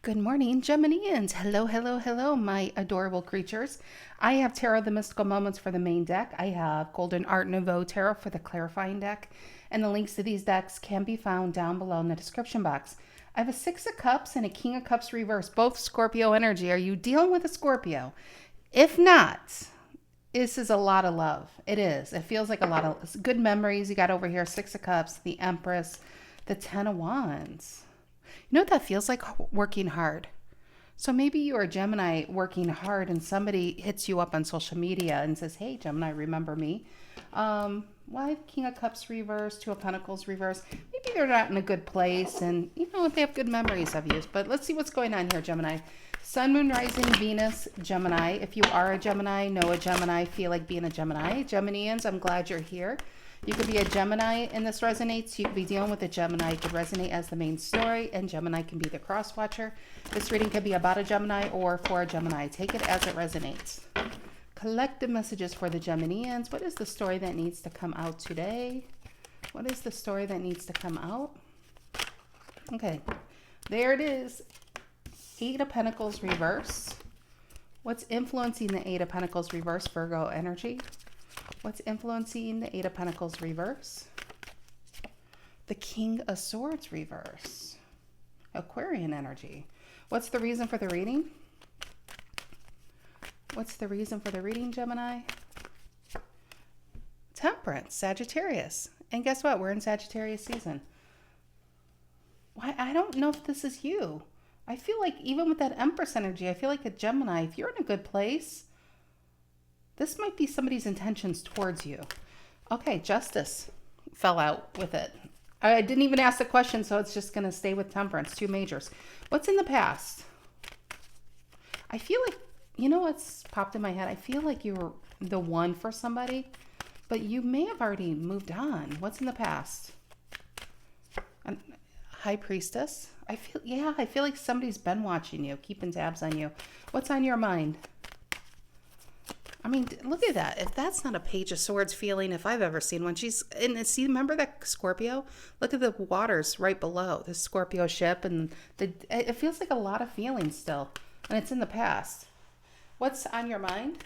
Good morning, Geminians. Hello, hello, hello, my adorable creatures. I have Tarot the Mystical Moments for the main deck. I have Golden Art Nouveau Tarot for the clarifying deck. And the links to these decks can be found down below in the description box. I have a Six of Cups and a King of Cups reverse, both Scorpio energy. Are you dealing with a Scorpio? If not, this is a lot of love. It is. It feels like a lot of good memories. You got over here, Six of Cups, the Empress, the Ten of Wands. You know what that feels like? Working hard. So maybe you're a Gemini working hard and somebody hits you up on social media and says, hey, Gemini, remember me? Why King of Cups reverse, Two of Pentacles reverse? Maybe they're not in a good place and, they have good memories of you. But let's see what's going on here, Gemini. Sun, Moon, Rising, Venus, Gemini. If you are a Gemini, know a Gemini, feel like being a Gemini. Geminians, I'm glad you're here. You could be a Gemini and this resonates. You could be dealing with a Gemini. It could resonate as the main story and Gemini can be the cross watcher. This reading could be about a Gemini or for a Gemini. Take it as it resonates. Collective messages for the Geminians. What is the story that needs to come out today? What is the story that needs to come out? Okay, there it is. Eight of Pentacles reverse. What's influencing the Eight of Pentacles reverse? Virgo energy. What's influencing the Eight of Pentacles reverse? The King of Swords reverse. Aquarian energy. What's the reason for the reading? What's the reason for the reading, Gemini? Temperance, Sagittarius. And guess what? We're in Sagittarius season. Why? I don't know if this is you. I feel like even with that Empress energy, I feel like a Gemini, if you're in a good place, this might be somebody's intentions towards you. Okay, Justice fell out with it. I didn't even ask the question, so it's just going to stay with Temperance. Two majors. What's in the past? I feel like, what's popped in my head? I feel like you were the one for somebody, but you may have already moved on. What's in the past? High Priestess. I feel like somebody's been watching you, keeping tabs on you. What's on your mind? I mean, look at that. If that's not a Page of Swords feeling, if I've ever seen one, see, remember that Scorpio? Look at the waters right below the Scorpio ship, and it feels like a lot of feelings still, and it's in the past. What's on your mind?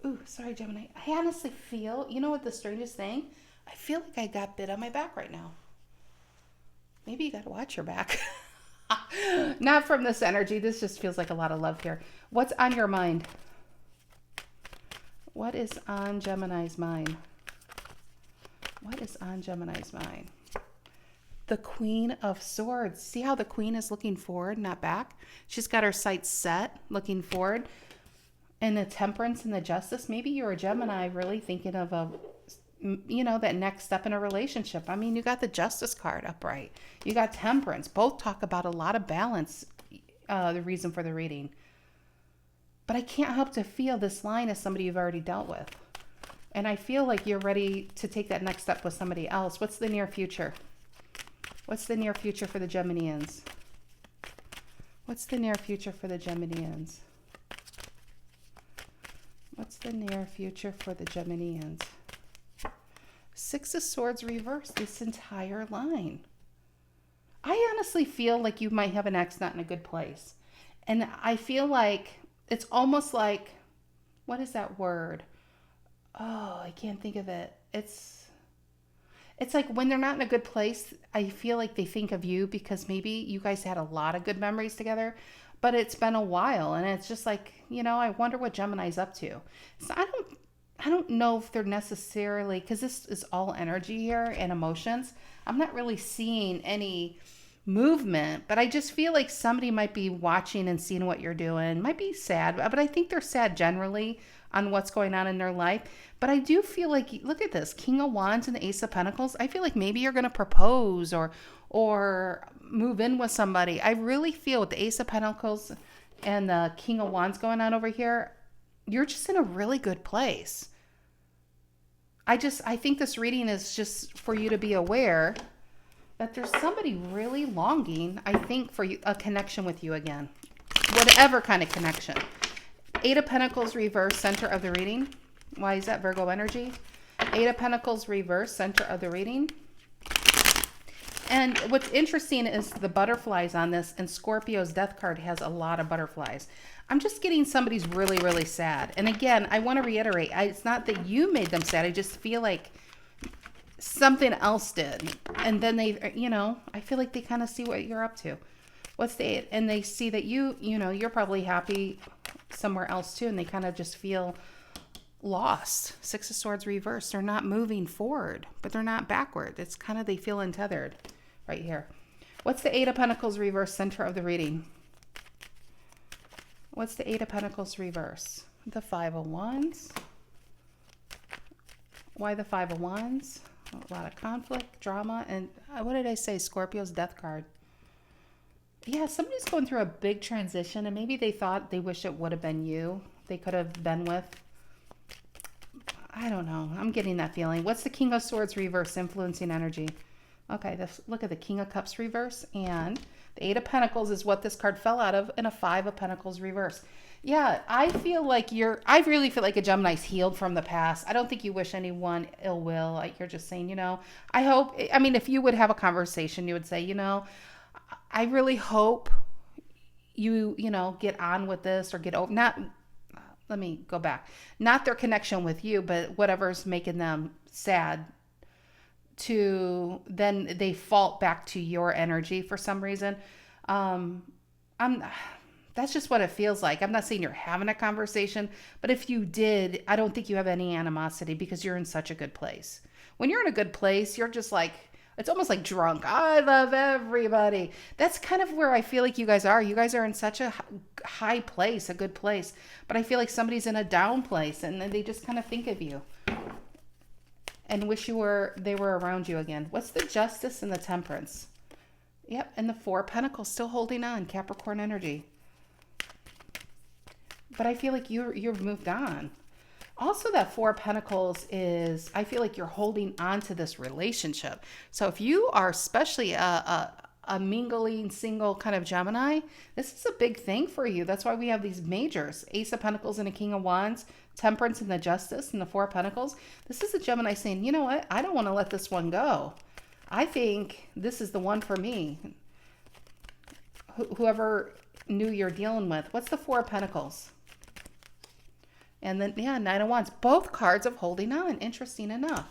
Ooh, sorry, Gemini. I honestly feel, you know what the strangest thing? I feel like I got bit on my back right now. Maybe you got to watch your back. Not from this energy. This just feels like a lot of love here. What's on your mind? What is on Gemini's mind? What is on Gemini's mind? The Queen of Swords. See how the Queen is looking forward, not back? She's got her sights set, looking forward. And the Temperance and the Justice. Maybe you're a Gemini really thinking of that next step in a relationship. I mean, you got the Justice card upright. You got Temperance. Both talk about a lot of balance, the reason for the reading. But I can't help to feel this line as somebody you've already dealt with. And I feel like you're ready to take that next step with somebody else. What's the near future? What's the near future for the Geminians? What's the near future for the Geminians? What's the near future for the Geminians? Six of Swords reverse this entire line. I honestly feel like you might have an ex not in a good place. And I feel like it's almost like, what is that word? Oh, I can't think of it. It's like when they're not in a good place, I feel like they think of you because maybe you guys had a lot of good memories together, but it's been a while. And it's just like, I wonder what Gemini's up to. So I don't know if they're necessarily, because this is all energy here and emotions. I'm not really seeing any movement, but I just feel like somebody might be watching and seeing what you're doing. Might be sad, but I think they're sad generally on what's going on in their life. But I do feel like, look at this, King of Wands and the Ace of Pentacles. I feel like maybe you're going to propose or move in with somebody. I really feel with the Ace of Pentacles and the King of Wands going on over here, you're just in a really good place. I think this reading is just for you to be aware that there's somebody really longing, I think, for a connection with you again. Whatever kind of connection. Eight of Pentacles reverse, center of the reading. Why is that? Virgo energy. Eight of Pentacles reverse, center of the reading. And what's interesting is the butterflies on this, and Scorpio's death card has a lot of butterflies. I'm just getting somebody's really, really sad. And again, I want to reiterate, it's not that you made them sad. I just feel like something else did. And then they, I feel like they kind of see what you're up to. What's the 8? And they see that you're probably happy somewhere else too. And they kind of just feel lost. 6 of Swords reversed. They're not moving forward, but they're not backward. It's kind of, they feel untethered right here. What's the 8 of Pentacles reverse, center of the reading? What's the 8 of Pentacles reverse? The 5 of Wands. Why the 5 of Wands? A lot of conflict, drama, and what did I say? Scorpio's death card. Yeah, somebody's going through a big transition, and maybe they thought they wish it would have been you. They could have been with. I don't know. I'm getting that feeling. What's the King of Swords reverse, influencing energy? Okay, look at the King of Cups reverse, and the 8 of Pentacles is what this card fell out of, and a 5 of Pentacles reverse. Yeah, I really feel like a Gemini's healed from the past. I don't think you wish anyone ill will. Like, you're just saying, if you would have a conversation, you would say, I really hope you get on with this or get over, let me go back. Not their connection with you, but whatever's making them sad, to then they fault back to your energy for some reason. That's just what it feels like. I'm not saying you're having a conversation, but if you did, I don't think you have any animosity because you're in such a good place. When you're in a good place, you're just like, it's almost like drunk. I love everybody. That's kind of where I feel like you guys are. You guys are in such a high place, a good place, but I feel like somebody's in a down place and then they just kind of think of you and wish they were around you again. What's the Justice and the Temperance? Yep, and the 4 of Pentacles still holding on, Capricorn energy. But I feel like you've moved on. Also, that 4 of Pentacles is, I feel like you're holding on to this relationship. So if you are especially a mingling, single kind of Gemini, this is a big thing for you. That's why we have these majors. Ace of Pentacles and a King of Wands, Temperance and the Justice and the 4 of Pentacles. This is a Gemini saying, you know what? I don't want to let this one go. I think this is the one for me. Whoever knew you're dealing with. What's the 4 of Pentacles? And then, yeah, 9 of Wands. Both cards of holding on. Interesting enough.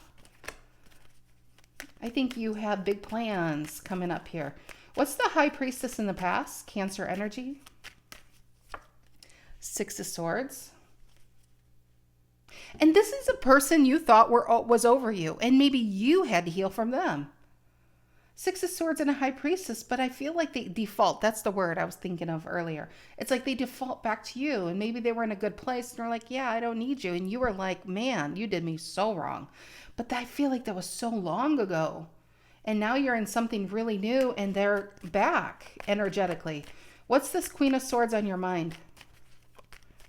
I think you have big plans coming up here. What's the High Priestess in the past? Cancer energy. 6 of Swords. And this is a person you thought was over you. And maybe you had to heal from them. 6 of Swords and a High Priestess, but I feel like they default. That's the word I was thinking of earlier. It's like they default back to you, and maybe they were in a good place, and they're like, yeah, I don't need you. And you were like, man, you did me so wrong. But I feel like that was so long ago. And now you're in something really new, and they're back energetically. What's this Queen of Swords on your mind?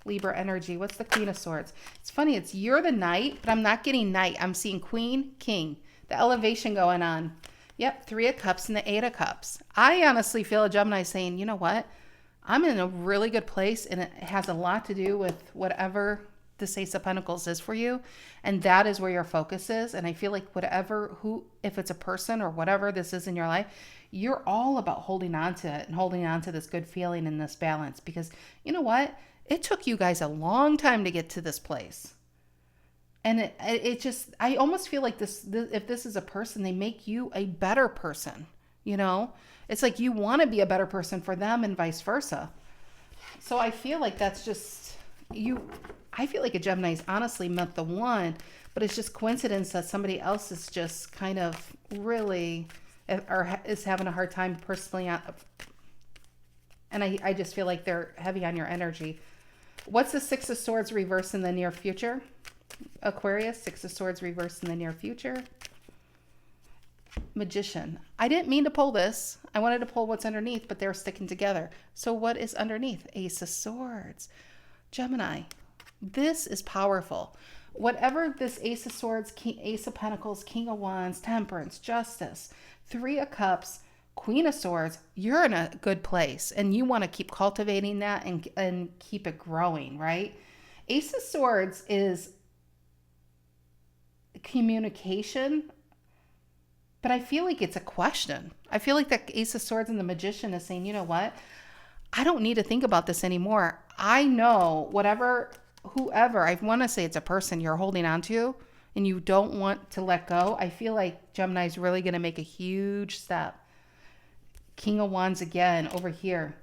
Libra energy. What's the Queen of Swords? It's funny. You're the Knight, but I'm not getting Knight. I'm seeing Queen, King. The elevation going on. Yep, 3 of Cups and the 8 of Cups. I honestly feel a Gemini saying, you know what? I'm in a really good place, and it has a lot to do with whatever this Ace of Pentacles is for you. And that is where your focus is. And I feel like if it's a person or whatever this is in your life, you're all about holding on to it and holding on to this good feeling and this balance. Because you know what? It took you guys a long time to get to this place. And I almost feel like this, if this is a person, they make you a better person, It's like you want to be a better person for them and vice versa. So I feel like that's just, I feel like a Gemini's honestly meant the one, but it's just coincidence that somebody else is just kind of really, or is having a hard time personally. And I just feel like they're heavy on your energy. What's the 6 of Swords reverse in the near future? Aquarius, 6 of Swords reverse in the near future. Magician. I didn't mean to pull this. I wanted to pull what's underneath, but they're sticking together. So what is underneath? Ace of Swords. Gemini. This is powerful. Whatever this Ace of Swords, Ace of Pentacles, King of Wands, Temperance, Justice, 3 of Cups, Queen of Swords, you're in a good place. And you want to keep cultivating that and keep it growing, right? Ace of Swords is communication, but I feel like it's a question. I feel like that Ace of Swords and the Magician is saying, you know what? I don't need to think about this anymore. I know whoever, I want to say it's a person you're holding on to and you don't want to let go. I feel like Gemini is really going to make a huge step. King of Wands again over here.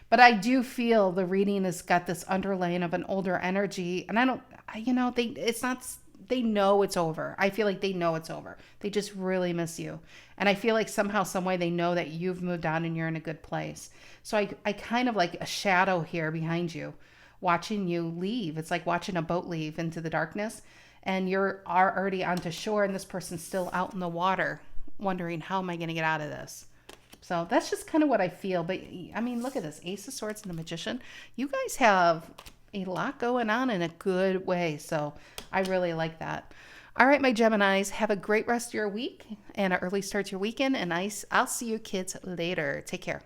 But I do feel the reading has got this underlaying of an older energy. And they know it's over. I feel like they know it's over. They just really miss you. And I feel like somehow, some way they know that you've moved on and you're in a good place. So I kind of like a shadow here behind you, watching you leave. It's like watching a boat leave into the darkness. And you're already onto shore and this person's still out in the water wondering, how am I going to get out of this? So that's just kind of what I feel. But I mean, look at this. Ace of Swords and the Magician. You guys have a lot going on in a good way. So I really like that. All right, my Geminis, have a great rest of your week and an early start to your weekend. And I'll see you kids later. Take care.